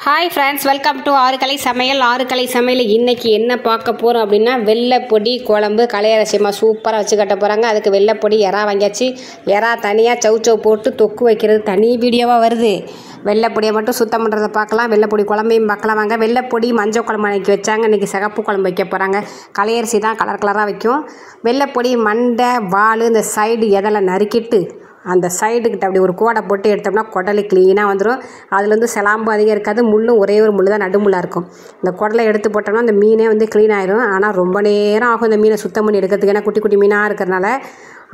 Hi friends, welcome to ஆறுக்கலை சமையல். ஆறுக்கலை சமையல் இன்றைக்கி என்ன பார்க்க போகிறோம் அப்படின்னா, வெள்ளைப்பொடி குழம்பு கலையரசியமாக சூப்பராக வச்சு கட்ட போகிறாங்க. அதுக்கு வெள்ளைப்பொடி எறா வாங்கியாச்சு. எறா தனியாக சவுச்சவு போட்டு தொக்கு வைக்கிறது தனி வீடியோவாக வருது. வெள்ளைப்பொடியை மட்டும் சுத்தம் பண்ணுறதை பார்க்கலாம், வெள்ளைப்பொடி குழம்பையும் பார்க்கலாம். வாங்க. வெள்ளைப்பொடி மஞ்சள் குழம்பு அன்றைக்கி வச்சாங்க, இன்றைக்கி சிகப்பு குழம்பு வைக்க போகிறாங்க. கலையரிசி தான் கலர் கலராக வைக்கும். வெள்ளைப்பொடி மண்டை வால் இந்த சைடு எதெல்லாம் நறுக்கிட்டு அந்த சைடுக்கிட்ட அப்படி ஒரு கோடை போட்டு எடுத்தோம்னா குடலு க்ளீனாக வந்துடும். அதில் வந்து செலாம்பு அதிகம் இருக்காது, முள்ளும் ஒரே ஒரு முள் தான் நடுமுள்ளாக இருக்கும். இந்த குடலை எடுத்து போட்டோம்னா அந்த மீனே வந்து க்ளீன் ஆயிடும். ஆனால் ரொம்ப நேரம் ஆகும் இந்த மீனை சுத்தம் பண்ணி எடுக்கிறதுக்கு, ஏன்னா குட்டி குட்டி மீனாக இருக்கிறனால.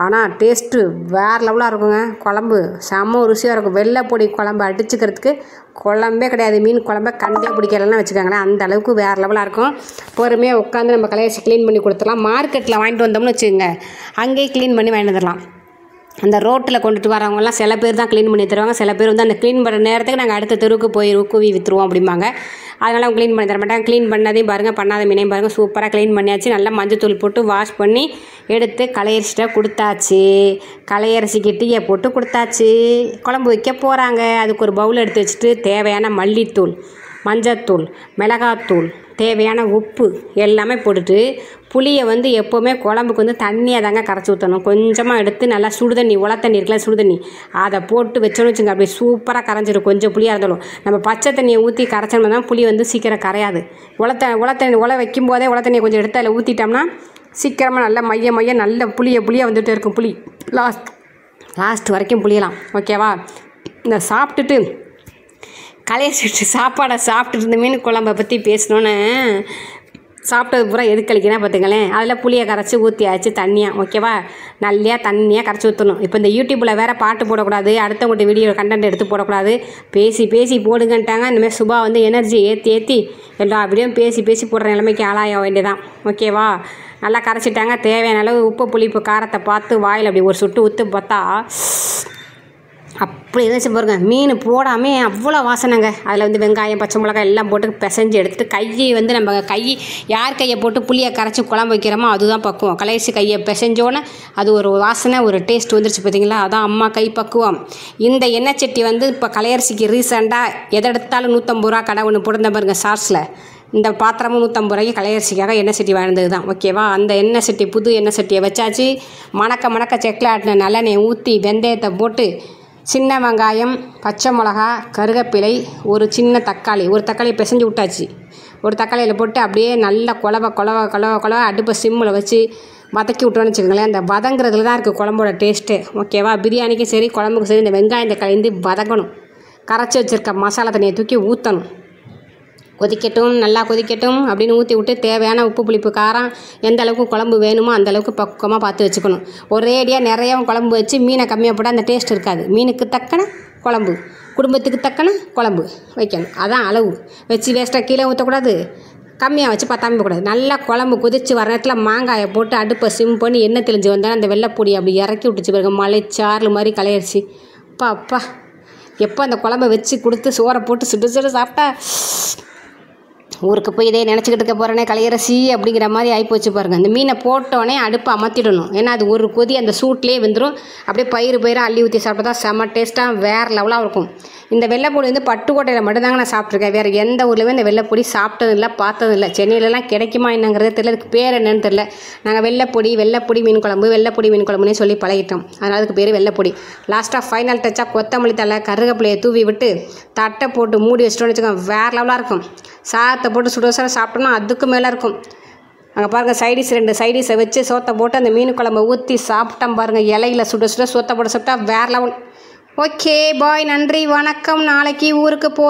ஆனால் டேஸ்ட்டு வேறு லெவலாக இருக்குங்க. குழம்பு செம்ம ருசியாக இருக்கும். வெள்ளைப்பொடி குழம்பு அடிச்சுக்கிறதுக்கு குழம்பே கிடையாது. மீன் குழம்பே கண்டே பிடிக்கலன்னா வச்சுக்கோங்களேன், அந்த அளவுக்கு வேறு லெவலாக இருக்கும். பொறுமையாக உட்காந்து நம்ம கலையரிசி க்ளீன் பண்ணி கொடுத்துடலாம். மார்க்கெட்டில் வாங்கிட்டு வந்தோம்னு வச்சுக்கோங்க, அங்கேயே க்ளீன் பண்ணி வாங்கிட்டு வந்துடலாம். அந்த ரோட்டில் கொண்டுட்டு வரவங்கலாம் சில பேர் தான் க்ளீன் பண்ணி தருவாங்க, சில பேர் வந்து அந்த க்ளீன் பண்ணுற நேரத்துக்கு நாங்கள் அடுத்த தெருவுக்கு போய் கூவி விற்றுருவோம் அப்படிம்பாங்க. அதனால் அவங்க க்ளீன் பண்ணி தர மாட்டாங்க. க்ளீன் பண்ணதையும் பாருங்கள், பண்ணாத மீனையும் பாருங்கள், சூப்பராக க்ளீன் பண்ணியாச்சு. நல்லா மஞ்சத்தூள் போட்டு வாஷ் பண்ணி எடுத்து கலையரிசிட்ட கொடுத்தாச்சு. கலையரிசிக்கு டீயை போட்டு கொடுத்தாச்சு. குழம்பு வைக்க போகிறாங்க. அதுக்கு ஒரு பவுல் எடுத்து வச்சுட்டு தேவையான மல்லித்தூள், மஞ்சத்தூள், மிளகாத்தூள், தேவையான உப்பு எல்லாமே போட்டுட்டு, புளியை வந்து எப்போவுமே குழம்புக்கு வந்து தண்ணியாக தாங்க கரைச்சி ஊற்றணும். கொஞ்சமாக எடுத்து நல்லா சுடுதண்ணி, உலத்தண்ணி இருக்குல்ல சுடுதண்ணி, அதை போட்டு வச்சோன்னு வச்சுங்க, அப்படியே சூப்பராக கரைஞ்சிடும். கொஞ்சம் புளியாக இருந்தாலும் நம்ம பச்சை தண்ணியை ஊற்றி கரைச்சோம்னா தான் புளி வந்து சீக்கிரம் கரையாது. உலை வைக்கும் போதே உலத்தண்ணியை கொஞ்சம் எடுத்து அதில் ஊற்றிட்டோம்னா சீக்கிரமாக நல்லா மைய நல்ல புளியாக வந்துகிட்டே இருக்கும். புளி லாஸ்ட் வரைக்கும் புளியலாம். ஓகேவா? இந்த சாப்பிட்டுட்டு கலையரிசி சாப்பாடை சாப்பிட்டுட்டு இருந்த மீன் குழம்பை பற்றி பேசணுன்னு சாப்பிட்டது பூரா எது கழிக்கினா பார்த்துங்களேன். அதில் புளியை கரைச்சி ஊற்றியாச்சு தண்ணியாக. ஓகேவா? நல்லையாக தண்ணியாக கரைச்சி ஊற்றணும். இப்போ இந்த யூடியூப்பில் வேறு பாட்டு போடக்கூடாது, அடுத்தவங்கள்ட்ட வீடியோ கண்டென்ட் எடுத்து போடக்கூடாது, பேசி போடுங்கன்ட்டாங்க. இனிமேல் சுபா வந்து எனர்ஜி ஏற்றி எல்லா வீடியோவும் பேசி போடுற நிலைமைக்கு ஆளாய வேண்டியதான். ஓகேவா? நல்லா கரைச்சிட்டாங்க. தேவையான அளவு உப்பு புளிப்பு காரத்தை பார்த்து வாயில் அப்படி ஒரு சுட்டு ஊற்று பார்த்தா அப்படி இருந்துச்சு பாருங்க. மீன் போடாமல் அவ்வளோ வாசனைங்க. அதில் வந்து வெங்காயம் பச்சை மிளகாய் எல்லாம் போட்டு பிசைஞ்சு எடுத்துகிட்டு கையை வந்து நம்ம யார் கையை போட்டு புளியை கரைச்சி குழம்பு வைக்கிறோமோ அதுதான் பக்குவம். கலையரிசி கையை பிசைஞ்சோன்னே அது ஒரு வாசனை, ஒரு டேஸ்ட் வந்துருச்சு பார்த்தீங்களா? அதான் அம்மா கை பக்குவம். இந்த எண்ணெய் சட்டி வந்து இப்போ கலையரிசிக்கு ரீசெண்டாக எதை எடுத்தாலும் 150 ரூபா கடை ஒன்று போட்டிருந்த பாருங்க ஷார்ட்ஸில். இந்த பாத்திரமும் 150 ரூபாய்க்கு கலையரிசிக்காக எண்ணெய் சட்டி வாழ்ந்தது தான். ஓகேவா? அந்த எண்ணெய் சட்டி புது எண்ணெய் சட்டியை வச்சாச்சு. மணக்க செக்கில் ஆட்டின நல்லெண்ணெய் ஊற்றி வெந்தயத்தை போட்டு சின்ன வெங்காயம், பச்சை மிளகா, கருவேப்பிலை, ஒரு சின்ன தக்காளி, ஒரு தக்காளியை பிசைஞ்சு விட்டாச்சு. ஒரு தக்காளியில் போட்டு அப்படியே நல்லா கொலவ அடுப்பை சிம்மில் வச்சு வதக்கி விட்டோன்னு வச்சுக்கோங்களேன். அந்த வதங்கிறதுல தான் இருக்குது குழம்போட டேஸ்ட்டு. ஓகேவா? பிரியாணிக்கும் சரி குழம்புக்கும் சரி இந்த வெங்காயம் தக்காளி வந்து வதங்கணும். கரைச்சி வச்சுருக்க மசாலா தண்ணியை தூக்கி ஊற்றணும். நல்லா கொதிக்கட்டும் அப்படின்னு ஊற்றி விட்டு தேவையான உப்பு புளிப்பு காரம் எந்த அளவுக்கு குழம்பு வேணுமோ அந்த அளவுக்கு பக்குவமாக பார்த்து வச்சுக்கணும். ஒரேடியாக நிறையாவும் குழம்பு வச்சு மீனை கம்மியாக போட்டால் அந்த டேஸ்ட் இருக்காது. மீனுக்கு தக்கன குழம்பு, குடும்பத்துக்கு தக்கன குழம்பு வைக்கணும். அதான் அளவு. வச்சு வேஸ்ட்டாக கீழே ஊற்றக்கூடாது, கம்மியாக வச்சு பத்தாமல் போகக்கூடாது. நல்லா குழம்பு கொதித்து வர நேரத்தில் மாங்காயை போட்டு அடுப்பை சிம் பண்ணி எண்ணெய் தெளிஞ்சு வந்தால் அந்த வெள்ளைப்பொடி அப்படி இறக்கி விட்டுச்சு பிறகு மலைச்சாறு மாதிரி கலையரிசி. அப்பா எப்போ அந்த குழம்பை வச்சு கொடுத்து சோறை போட்டு சுட்டு சாப்பிட்டா ஊருக்கு போய் இதே நினச்சிக்கிட்டு இருக்க போகிறேனே கலையரசி அப்படிங்கிற மாதிரி ஆகிப்போச்சு பாருங்கள். இந்த மீனை போட்டோடனே அடுப்பை அமர்த்திடணும். ஏன்னா அது ஒரு கொதி அந்த சூட்லேயே வெந்துடும். அப்படியே பயிராக அள்ளி ஊற்றி சாப்பிட்டா தான் செம்ம டேஸ்ட்டாக வேறு லெவலாக இருக்கும். இந்த வெள்ளைப்பொடி வந்து பட்டுக்கோட்டையில் மட்டும்தாங்க நான் சாப்பிட்ருக்கேன். வேறு எந்த ஊர்லேயுமே இந்த வெள்ளைப்பொடி சாப்பிட்டதில்லை, பார்த்ததில்லை. சென்னையிலலாம் கிடைக்குமா என்னங்கிறதே தெரியல, அதுக்கு பேர் என்னன்னு தெரில. நாங்கள் வெள்ளைப்பொடி மீன் குழம்புனே சொல்லி பழகிட்டோம். அதனால் அதுக்கு பேர் வெள்ளைப்பொடி. லாஸ்ட்டாக ஃபைனல் டச்சாக கொத்தமல்லி தழை கருவேப்பிலையை தூவி விட்டு தட்டை போட்டு மூடி வச்சிட்டோன்னு வச்சுக்கோங்க, வேறு லெவலாக இருக்கும். சாதத்தை போட்டு சுட சாப்பிட்டோம்னா அதுக்கு மேலே இருக்கும். அங்கே பாருங்கள், 2 சைடிஸை வச்சு சோத்தை போட்டு அந்த மீன் குழம்பை ஊற்றி சாப்பிட்டோம் பாருங்கள். இலையில் சுட சோத்தை போட்டு சாப்பிட்டா வேறு லெவல். ஓகே பாய், நன்றி வணக்கம். நாளைக்கு ஊருக்கு போகிறோம்.